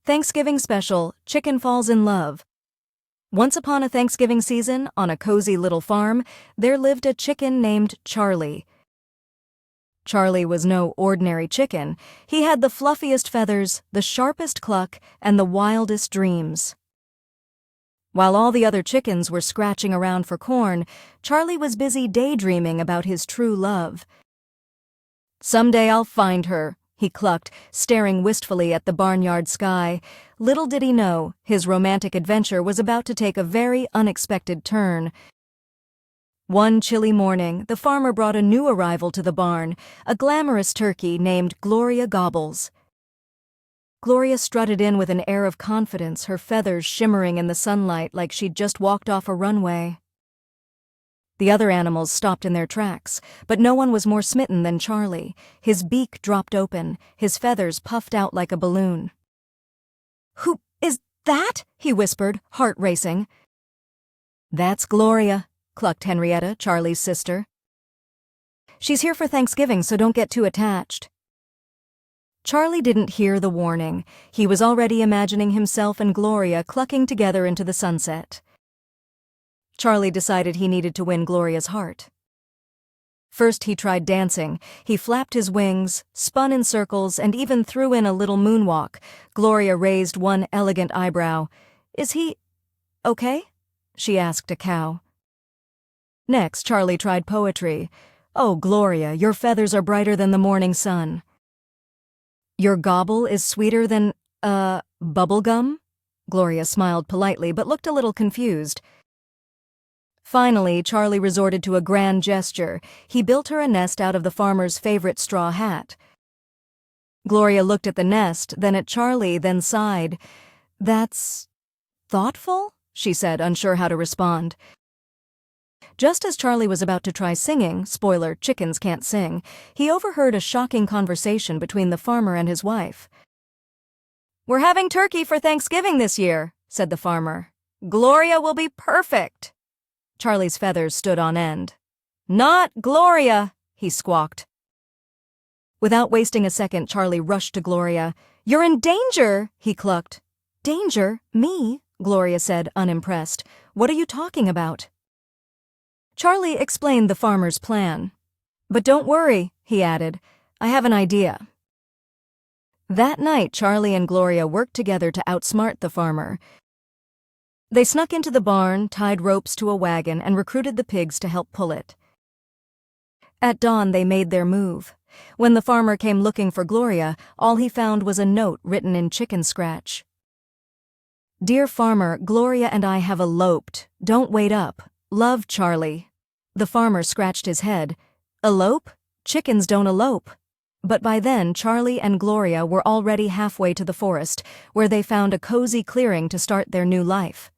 Thanksgiving special, Chicken Falls in Love. Once upon a Thanksgiving season, on a cozy little farm, there lived a chicken named Charlie. Charlie was no ordinary chicken. He had the fluffiest feathers, the sharpest cluck, and the wildest dreams. While all the other chickens were scratching around for corn, Charlie was busy daydreaming about his true love. "Someday I'll find her," he clucked, staring wistfully at the barnyard sky. Little did he know, his romantic adventure was about to take a very unexpected turn. One chilly morning, the farmer brought a new arrival to the barn, a glamorous turkey named Gloria Gobbles. Gloria strutted in with an air of confidence, her feathers shimmering in the sunlight like she'd just walked off a runway. The other animals stopped in their tracks, but no one was more smitten than Charlie. His beak dropped open, his feathers puffed out like a balloon. "Who is that?" he whispered, heart racing. "That's Gloria," clucked Henrietta, Charlie's sister. "She's here for Thanksgiving, so don't get too attached." Charlie didn't hear the warning. He was already imagining himself and Gloria clucking together into the sunset. Charlie decided he needed to win Gloria's heart. First he tried dancing. He flapped his wings, spun in circles, and even threw in a little moonwalk. Gloria raised one elegant eyebrow. "Is he okay?" she asked a cow. Next, Charlie tried poetry. "Oh, Gloria, your feathers are brighter than the morning sun." "Your gobble is sweeter than, bubble gum?" Gloria smiled politely but looked a little confused. Finally, Charlie resorted to a grand gesture. He built her a nest out of the farmer's favorite straw hat. Gloria looked at the nest, then at Charlie, then sighed. "That's thoughtful?" she said, unsure how to respond. Just as Charlie was about to try singing, spoiler, chickens can't sing, he overheard a shocking conversation between the farmer and his wife. "We're having turkey for Thanksgiving this year," said the farmer. "Gloria will be perfect." Charlie's feathers stood on end. "Not Gloria," he squawked. Without wasting a second, Charlie rushed to Gloria. "You're in danger," he clucked. "Danger? Me?" Gloria said, unimpressed. "What are you talking about?" Charlie explained the farmer's plan. "But don't worry," he added. "I have an idea." That night, Charlie and Gloria worked together to outsmart the farmer. They snuck into the barn, tied ropes to a wagon, and recruited the pigs to help pull it. At dawn, they made their move. When the farmer came looking for Gloria, all he found was a note written in chicken scratch. "Dear farmer, Gloria and I have eloped. Don't wait up. Love, Charlie." The farmer scratched his head. "Elope? Chickens don't elope." But by then, Charlie and Gloria were already halfway to the forest, where they found a cozy clearing to start their new life.